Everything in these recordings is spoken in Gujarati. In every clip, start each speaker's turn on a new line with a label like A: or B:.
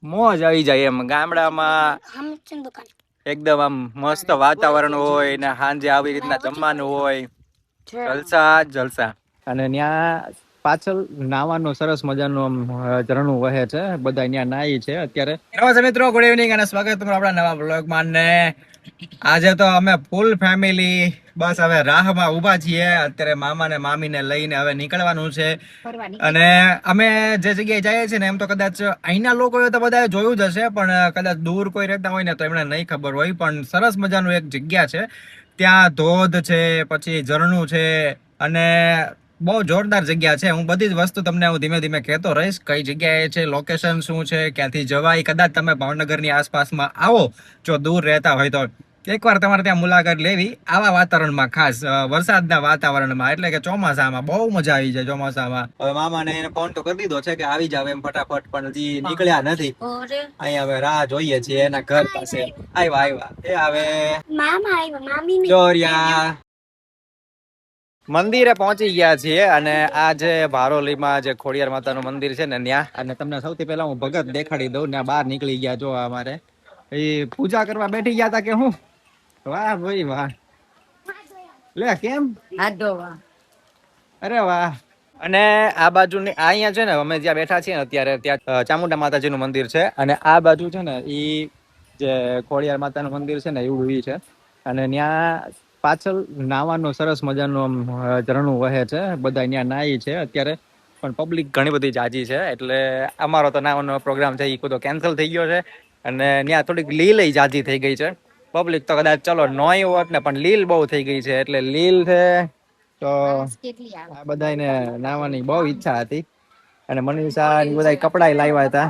A: મોજ આવી જાય એમ ગામડામાં એકદમ આમ મસ્ત વાતાવરણ હોય ને સાંજે આવી રીતના જમવાનું હોય, જલસા જલસા. અને ત્યાં પાછળ નાવાનું સરસ મજાનું આમ ઝરણું વહે છે, બધા ત્યાં નાઈ છે અત્યારે. નમસ્તે મિત્રો, ગુડ ઇવનિંગ અને સ્વાગત તમારું આપણા નવા બ્લોગમાં. ને આજે તો અમે ફૂલ ફેમિલી બસ હવે રાહમાં ઊભા છીએ. અત્યારે મામા ને મામીને લઈને હવે નીકળવાનું છે. અને અમે જે જગ્યાએ જઈએ છીએ ને એમ તો કદાચ અહીંના લોકોએ તો બધા જોયું જ હશે, પણ કદાચ દૂર કોઈ રહેતા હોય ને તો એમને નહીં ખબર હોય. પણ સરસ મજાનું એક જગ્યા છે, ત્યાં ધોધ છે, પછી ઝરણું છે, અને બહુ જોરદાર જગ્યા છે. હું બધી જ વસ્તુ તમને હું ધીમે ધીમે કહેતો રહીશ, કઈ જગ્યાએ છે, લોકેશન શું છે, ક્યાંથી જવાય. કદાચ તમે ભાવનગરની આસપાસમાં આવો, જો દૂર રહેતા હોય તો એકવાર તમારે ત્યાં મુલાકાત લેવી. આવા વાતાવરણમાં, ખાસ વરસાદના વાતાવરણમાં, એટલે કે ચોમાસામાં બહુ મજા આવી જાય. ચોમાસામાં હવે મામાને એને ફોન તો કરી દીધો છે કે આવી જાવ એમ ફટાફટ, પણ હજી નીકળ્યા નથી. અહીંયા હવે રાહ જોઈએ છીએ એના ઘર પાસે. આવ્યા એ આવે મામા આવ્યા, મામી જોરિયા. મંદિરે પહોંચી ગયા છીએ અને આ જે ભારોલીમાં જે ખોડિયાર માતાનું મંદિર છે ને ત્યાં, અને તમને સૌથી પહેલા હું ભગત દેખાડી દઉં. ત્યાં બહાર નીકળી ગયા જો અમારે એ પૂજા કરવા બેઠી ગયા હતા કે હું. વાહ ભાઈ વાહ, લે કેમ અરે વાહ. અને આ બાજુની અહીંયા છે ને અમે જ્યાં બેઠા છીએ ને અત્યારે, ત્યાં ચામુંડા માતાજીનું મંદિર છે. અને આ બાજુ છે ને ઈ જે ખોડિયાર માતાનું મંદિર છે ને એવું છે. અને ત્યાં પાછળ નાવાનું સરસ મજાનું આમ ઝરણું વહે છે, બધા ત્યાં નાઈ છે અત્યારે. પણ પબ્લિક ઘણી બધી જાજી છે, એટલે અમારો તો નાવાનો પ્રોગ્રામ છે એ બધો કેન્સલ થઈ ગયો છે. અને ત્યાં થોડીક લીલ જાજી થઈ ગઈ છે. પબ્લિક તો કદાચ ચલો નોય હોત ને, પણ લીલ બહુ થઈ ગઈ છે. એટલે લીલ છે તો આ બધાને નાવાની બહુ ઈચ્છા હતી. અને મનીષા બધા કપડા લાવ્યા હતા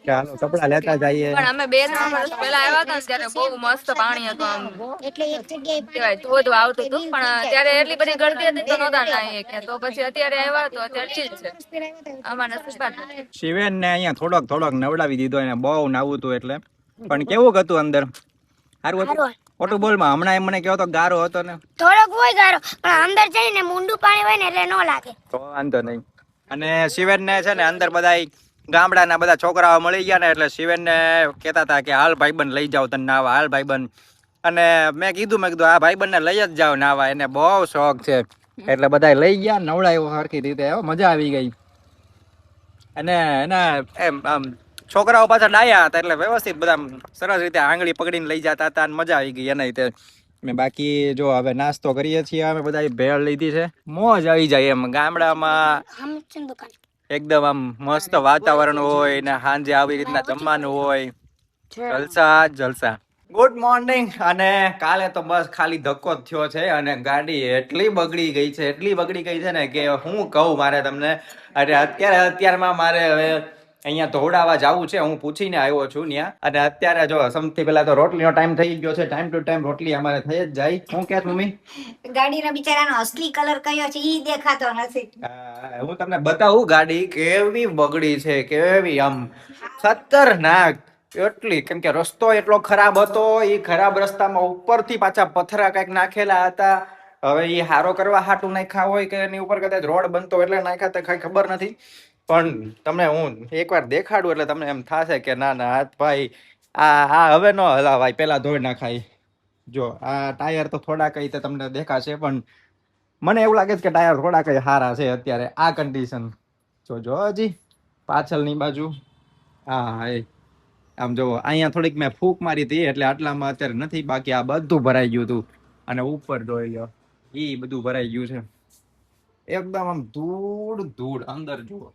A: કે હાલો કપડા લેતા જઈએ.
B: પણ અમે 2-3 વર્ષ પહેલા આવ્યા હતા ત્યારે બહુ મસ્ત પાણી હતું, આમ એટલે એક જગ્યાએ ધોધ આવતું હતું, પણ ત્યારે એટલી બધી ગળદી હતી તો નહોતા નાહીએ કે. તો પછી અત્યારે આવ્યા તો અત્યારે ઠીક છે. આમાં નસીબાત નથી.
A: શિવેન ને અહીંયા થોડોક નવડાવી દીધો, એને બહુ નાવું હતું એટલે. પણ કેવું હતું અંદર? સારું હતું. ખોટું બોલમાં, હમણાં એમ મને કહો તો ગારો હતો ને.
C: થોડોક હોય ગારો, પણ અંદર જઈને મુંડું પાણી હોય ને એટલે ન લાગે,
A: તો વાંધો નહીં. અને શિવેન ને છે ને અંદર બધા ગામડાના બધા છોકરાઓ મળી ગયા ને, એટલે શિવેન ને કહેતા હતા કે હાલ ભાઈબંધ લઈ જાવ તને નાવા, હાલ ભાઈબંધ. અને મેં કીધું આ ભાઈબંધ ને લઈ જ જાવ નાવા, એને બહુ શોખ છે. એટલે બધા લઈ ગયા, નવડાવ્યો સરખી રીતે, મજા આવી ગઈ. અને એના એમ આમ છોકરાઓ પાછા ડાયા હતા, એટલે વ્યવસ્થિત બધા સરસ રીતે આંગળી પકડીને લઈ જતા હતા, અને મજા આવી ગઈ એના રીતે. બાકી જો હવે નાસ્તો કરીએ છીએ અમે બધા, ભેળ લીધી છે. મોજ આવી જાય એમ ગામડામાં, એકદમ આમ મસ્ત વાતાવરણ હોય ને સાંજે આવી રીતના જમવાનું હોય, જલસા જલસા. Good morning. અને કાલે તો બસ ખાલી ધક્કો જ થયો છે, અને ગાડી એટલી બગડી ગઈ છે ને કે હું કહું મારે તમને. અરે અત્યારમાં મારે હવે અહીંયા ધોડાવા જવું છે. હું પૂછીને આવ્યો છું ત્યાં. અને અત્યારે જો સૌથી પહેલા તો રોટલીનો ટાઈમ થઈ ગયો છે. ટાઈમ ટુ ટાઈમ રોટલી અમારે થઈ જ જાય. હું કે મમ્મી
D: ગાડીનો બિચારાનો અસલી કલર કયો છે ઈ દેખાતો નથી.
A: હું તમને બતાવું ગાડી કેવી બગડી છે, કેવી આમ ખતરનાક એટલી. કેમ કે રસ્તો એટલો ખરાબ હતો, એ ખરાબ રસ્તામાં ઉપરથી પાછા પથરા કઈક નાખેલા હતા. હવે એ હારો કરવા હાટું નાખ્યા હોય કે એની ઉપર કદાચ રોડ બનતો એટલે નાખ્યા તો કઈ ખબર નથી. પણ તમને હું એકવાર દેખાડું એટલે તમને એમ થશે કે ના ના ભાઈ આ હવે ન હલાવાય, પેલા ધોઈ નાખાય. જો આ ટાયર તો થોડા કઈ તમને દેખાશે, પણ મને એવું લાગે છે કે ટાયર થોડા કઈ સારા છે અત્યારે આ કન્ડિશન. જો હજી પાછળની બાજુ હા આમ જો અહીંયા થોડીક મેં ફૂંક મારી હતી એટલે આટલામાં અત્યારે નથી, બાકી આ બધું ભરાઈ ગયું હતું. અને ઉપર જોઈ લો ઈ બધું ભરાઈ ગયું છે એકદમ આમ ધૂળ અંદર જુઓ.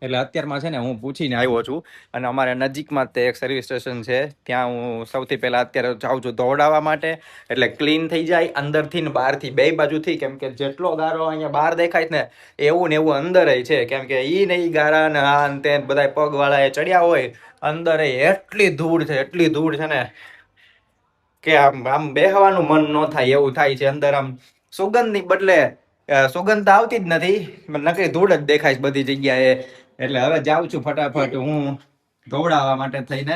A: એટલે અત્યારમાં છે ને હું પૂછીને આવ્યો છું, અને અમારે નજીકમાં તે એક સર્વિસ સ્ટેશન છે, ત્યાં હું સૌથી પહેલા અત્યારે જાઉં છું દોડાવવા માટે. એટલે ક્લીન થઈ જાય અંદરથી ને બહારથી, બે બાજુથી. કેમ કે જેટલો ગારો અહીંયા બહાર દેખાય ને એવું અંદર છે. કેમ કે ઈ ને ઈ ગારા ને આ તે બધા પગ વાળા એ ચડ્યા હોય, અંદર એટલી ધૂળ છે ને કે આમ બેહવાનું મન ન થાય એવું થાય છે અંદર. આમ સુગંધની બદલે સુગંધ આવતી જ નથી, નકરી ધૂળ જ દેખાય છે બધી જગ્યાએ. એટલે હવે જાઉં છું ફટાફટ હું દોડાવવા માટે થઈને,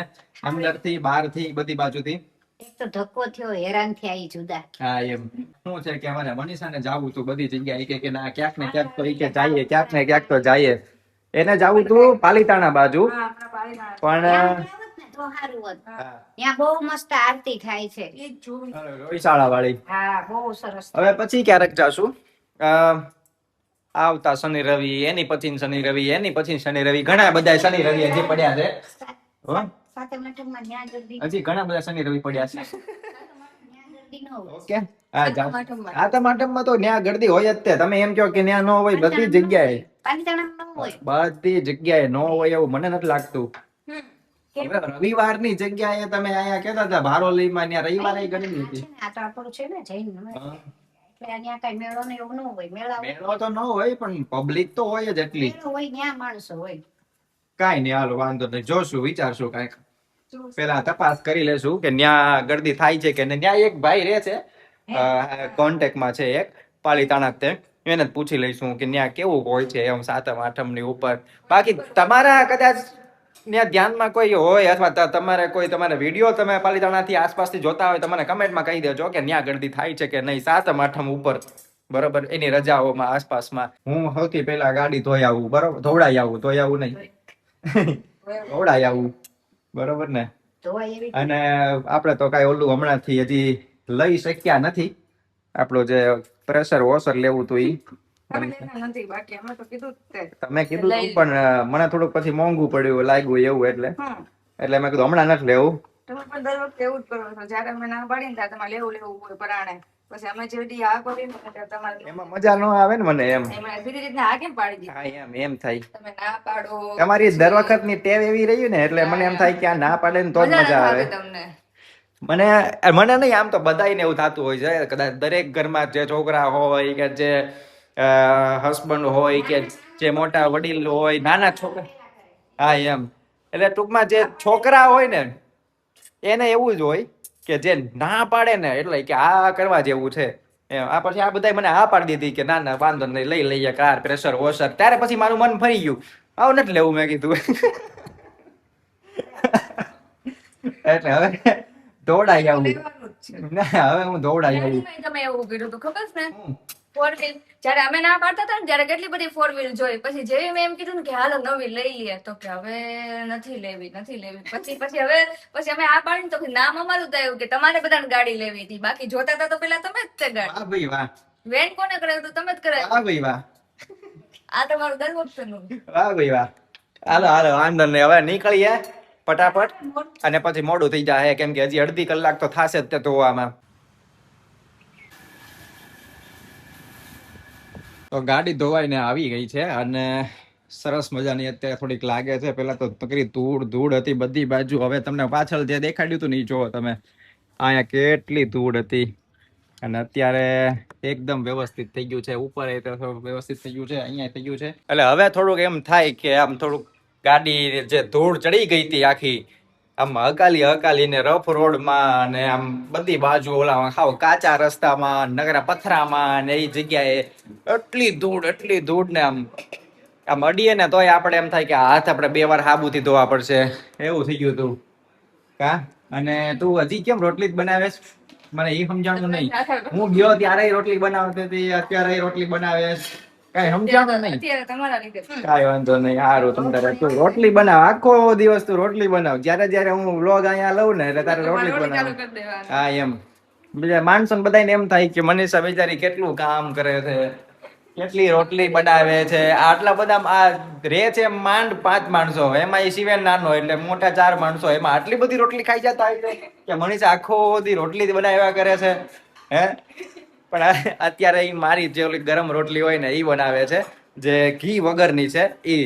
A: અંદરથી બહારથી બધી બાજુથી.
D: એક તો ધક્કો થયો, હેરાન થયા ઈ જુદા.
A: હા એમ શું છે કે અમારે મનીષાને જાવું હતું બધી જગ્યાએ, કે ના ક્યાંક ને ક્યાંક તો કે જઈએ, ક્યાંક ને ક્યાંક તો જઈએ. એને જવું તું પાલીતાણા બાજુ
B: હા, આપણા પાલીતાણા.
A: પણ
D: ત્યાં આવત ને તો સારું હોત. ત્યાં બહુ મસ્ત આરતી થાય છે.
B: ઈ જ જોવું.
A: રોઈશાળા વાળી.
D: હા બહુ સરસ
A: હવે પછી ક્યારેક જાશું આવતા શનિ રવિ એની પછી શનિ રવિ એની પછી શનિ રવિ ઘણા બધા શનિ રવિ હજી પડ્યા છે હો?
D: સાથે મઠમાં ન્યા જલ્દી
A: હજી ઘણા બધા શનિ રવિ પડ્યા છે
D: ન્યા જલ્દી ન હોય.
A: ઓકે હા જાઓ
B: માટમમાં.
A: આતમ આઠમમાં તો ન્યા ગળદી હોય જ તે તમે એમ કહો કે ન્યા ન હોય બધી જગ્યાએ
D: પાલીતાણામાં ન હોય.
A: બધી જગ્યાએ ન હોય એવું મને નથી લાગતું
B: હમ.
A: હવે રવિવારની જગ્યાએ તમે અહીંયા કહેતા હતા બારોલીમાં ત્યાં રવિવારે ગરમી
D: આ
A: હતી
D: છે ને, આ તો આપણું છે ને જૈન સમાજ.
A: હા.
D: એટલે અહીંયા કઈ મેળો ને એવું ન હોય. મેળા હોય.
A: મેળો તો ન હોય પણ પબ્લિક તો હોય જ એટલી
D: મેળો હોય ત્યાં માણસો હોય.
A: કાઈ નહીં હાલો વાંધો નહીં જોશું વિચારશું કાંઈક પેલા તપાસ કરી લેશું કે ન્યા ગરદી થાય છે કે નહીં ન્યા એક ભાઈ રહે છે કોન્ટેક્ટમાં છે એક પાલીતાણા જ તે એને જ પૂછી લઈશું કે ન્યા કેવું હોય છે એમ સાતમ આઠમ ની ઉપર બાકી તમારા કદાચ ત્યાં ધ્યાનમાં કોઈ હોય અથવા તમારે કોઈ તમારે વિડીયો તમે પાલીતાણાથી આસપાસથી જોતા હોય તમને કમેન્ટમાં કહી દેજો કે ન્યા ગરદી થાય છે કે નહીં સાતમ આઠમ ઉપર બરોબર એની રજાઓમાં આસપાસમાં હું સૌથી પહેલા ગાડી ધોઈ આવું બરોબર ધોવડાઈ આવું ધોઈ આવું નહીં ધોવડાઈ આવું બરોબર ને
D: ધોવાય એવી
A: અને આપણે તો કાંઈ ઓલું હમણાંથી હજી લઈ શક્યા નથી આપણું જે પ્રેશર વોશર લેવું હતું ઈ
B: અમે લેના નથી બાકી અમે તો કીધું જ તે.
A: તમે કીધું તું પણ મને થોડુંક પછી મોંઘું પડ્યું લાગ્યું એવું એટલે
B: હમ.
A: એટલે મેં કીધું હમણાં નથી લેવું
B: તમે પણ દર વખતે એવું જ કરો છો જયારે અમે ના પાડીને ત્યારે તમારે લેવું હોય પરાણે પછી અમે જે દી આ કરીને ત્યારે તમારે
A: એમાં મજા ન આવે ને મને એમ
B: એમાં બીજી રીતના આ કેમ પાડી દીધી
A: હા એમ થાય
B: તમે ના પાડો
A: તમારી દર વખતની ટેવ એવી રહી ને એટલે મને એમ થાય કે આ ના પાડે ને તો જ મજા આવે
B: તમને
A: મને મને નહીં આમ તો બધાયને એવું થતું હોય છે કદાચ દરેક ઘરમાં જે છોકરા હોય કે જે હસબન્ડ હોય કે જે મોટા વડીલ હોય નાના છોકરા હા એમ એટલે ટૂંકમાં જે છોકરા હોય ને એને એવું જ હોય કે જે ના પાડે ને એટલે કે આ કરવા જેવું છે એમ આ પછી આ બધા મને આ પાડી દીધી કે ના ના વાંધો નહીં લઈ લઈએ કાર પ્રેશર વોશર ત્યારે પછી મારું મન ફરી ગયું આવું નથી લેવું મેં કીધું એટલે હવે દોડાઈ આવું
B: લેવાનું જ છે.
A: ના હવે હું દોડાઈ આવું
B: તમે એવું કર્યું હતું ખબર છે ને ફોર વ્હીલ જયારે અમે ના પાડતા હતા ને ત્યારે કેટલી બધી ફોર વ્હીલ જોઈ પછી જેવી મેં એમ કીધું ને કે હાલો નવી લઈ લઈએ તો કે હવે નથી લેવી પછી અમે આ પાડીને તો નામ અમારું થયું કે તમારે બધાને ગાડી લેવી હતી બાકી જોતા હતા તો પેલા તમે જ તે ગાડી
A: વાહ ભાઈ વાહ
B: વેન કોને કરાવ્યું હતું તમે જ કરાવ્યું
A: વાહ ભાઈ વાહ
B: આ તમારું દર વખતેનું
A: વાહ ભાઈ વાહ હાલો હાલો વાંધો નહીં હવે નીકળીએ ફટાફટ અને પછી મોડું થઈ જાય કેમ કે હજી અડધી કલાક તો થશે જ તે ધોવામાં તો ગાડી ધોવાઈને આવી ગઈ છે અને સરસ મજાની અત્યારે થોડીક લાગે છે પેલા તો તકરી ધૂળ હતી બધી બાજુ હવે તમને પાછળ જે દેખાડ્યું હતું ને ઈ જોવો તમે અહીંયા કેટલી ધૂળ હતી અને અત્યારે એકદમ વ્યવસ્થિત થઈ ગયું છે ઉપર એ તો વ્યવસ્થિત થઈ ગયું છે અહીંયા થઈ ગયું છે એટલે હવે થોડુંક એમ થાય કે આમ થોડુંક ગાડી જે ધૂળ ચડી ગઈ હતી આખી આમ હકાલીને રફ રોડમાં અને આમ બધી બાજુ ઓલા ખાવ કાચા રસ્તામાં નગરા પથરામાં ને એ જગ્યાએ એટલી ધૂળ ને આમ અડીએ ને તોય આપણે એમ થાય કે હાથ આપણે 2 વાર સાબુથી ધોવા પડશે એવું થઈ ગયું હતું કા અને તું હજી કેમ રોટલી જ બનાવે છે? મને એ સમજાણું નહીં હું ગયો ત્યારે રોટલી બનાવતી હતી અત્યારે રોટલી બનાવે કઈ સમજાણું નહીં
B: અત્યારે તમારા લીધે
A: કાઈ વાંધો નહીં સારું તમને તું રોટલી બનાવ આખો દિવસ તું રોટલી બનાવ જ્યારે હું વ્લોગ અહીંયા લઉં ને એટલે તારે રોટલી
B: ચાલુ
A: બનાવ
B: કરી દેવાનું
A: હા એમ બીજા માણસો બધાને એમ થાય કે મનીષા બિચારી કેટલું કામ કરે છે કેટલી રોટલી બનાવે છે આટલા બધા આ રે છે માંડ 5 માણસો એમાં એ સિવેન નાનો એટલે મોટા 4 માણસો એમાં આટલી બધી રોટલી ખાઈ જતા હોય છે કે મનીષા આખો દી રોટલી બનાવ્યા કરે છે હે પણ અત્યારે ઈ મારી જે ઓલી ગરમ રોટલી હોય ને ઈ બનાવે છે જે ઘી વગરની છે ઈ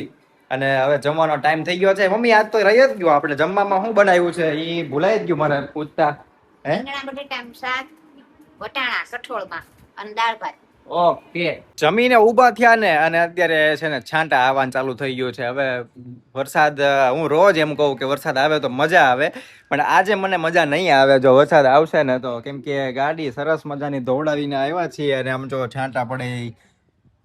A: અને હવે જમવાનો ટાઈમ થઈ ગયો છે મમ્મી આજ તો રહી જ ગયો આપણે જમવામાં શું બનાવ્યું છે ઈ ભૂલાઈ જ ગયું મને પૂછતા હે
D: રીંગણા બટેટાનું શાક વટાણા કઠોળમાં અને દાળ ભાત
A: ઓકે જમીને ઊભા થયા ને અને અત્યારે છે ને છાંટા આવવાનું ચાલુ થઈ ગયું છે હવે વરસાદ હું રોજ એમ કહું કે વરસાદ આવે તો મજા આવે પણ આજે મને મજા નહીં આવે જો વરસાદ આવશે ને તો કેમ કે ગાડી સરસ મજાની દોડાવીને આવ્યા છીએ અને આમ જો છાંટા પડે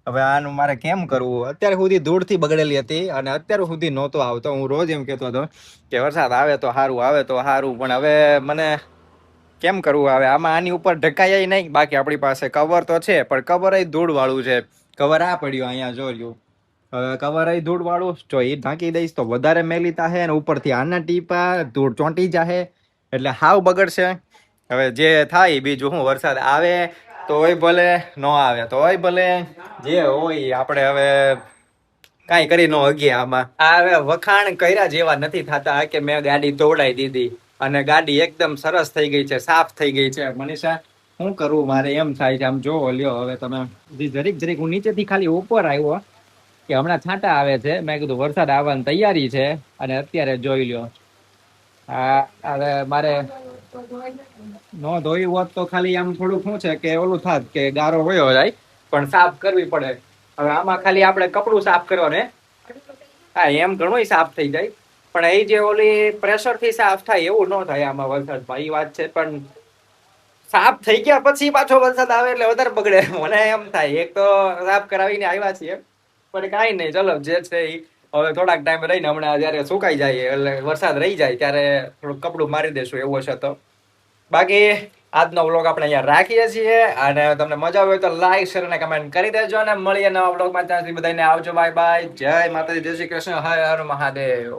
A: હવે આનું મારે કેમ કરવું અત્યારે સુધી ધૂળથી બગડેલી હતી અને અત્યાર સુધી નહોતો આવતો હું રોજ એમ કહેતો હતો કે વરસાદ આવે તો સારું પણ હવે મને કેમ કરવું આવે આમાં આની ઉપર ઢકાય નહીં બાકી આપણી પાસે કવર તો છે પણ કવર ધૂળ વાળું છે કવર આ પડ્યું અહીંયા જોયું કવર અહીં ધૂળ વાળું જો એ ઢાંકી દઈશ તો વધારે મેલી થાહે અને ઉપરથી આના ટીપા ધૂળ ચોંટી જાહે એટલે હાવ બગડશે. હવે જે થાય બીજું હું, વરસાદ આવે તોય ભલે, ન આવે તોય ભલે, જે હોય આપણે હવે કાંઈ કરી ન હગીએ આમાં. આ હવે વખાણ કર્યા જેવા નથી થતા કે મેં ગાડી દોડાઈ દીધી અને ગાડી એકદમ સરસ થઈ ગઈ છે, સાફ થઈ ગઈ છે. મનીષા શું કરવું મારે એમ થાય છે. આમ જોવો લ્યો હવે તમે, જરીક હું નીચેથી ખાલી ઉપર આવ્યો કે હમણાં છાંટા આવે છે, મેં કીધું વરસાદ આવવાની તૈયારી છે અને અત્યારે જોઈ લ્યો. હવે મારે નો ધોઈ હોત તો ખાલી આમ થોડુંક શું છે કે ઓલું થાત કે ગારો વયો જાય, પણ સાફ કરવી પડે. હવે આમાં ખાલી આપણે કપડું સાફ કરવાને, હા એમ ઘણું સાફ થઈ જાય, પણ એ જે ઓલી પ્રેશર થી સાફ થાય એવું ન થાય આમાં વરસાદમાં, એ વાત છે. પણ સાફ થઈ ગયા પછી પાછો વરસાદ આવે એટલે વધારે બગડે. મને એમ થાય એક તો સાફ કરાવીને આવ્યા છીએ, પણ કાંઈ નહીં, ચલો જે છે એ હવે થોડાક ટાઈમ રહીને હમણાં જયારે સુકાઈ જાય એટલે વરસાદ રહી જાય ત્યારે થોડુંક કપડું મારી દેશું એવું છે તો. બાકી આજનો વ્લોગ આપણે અહીંયા રાખીએ છીએ અને તમને મજા આવે તો લાઈક શેર અને કમેન્ટ કરી દેજો અને મળીએ નવા વ્લોગમાં. ત્યાં સુધી બધાને આવજો, બાય બાય, જય માતાજી, જય શ્રી કૃષ્ણ, હર હર મહાદેવ.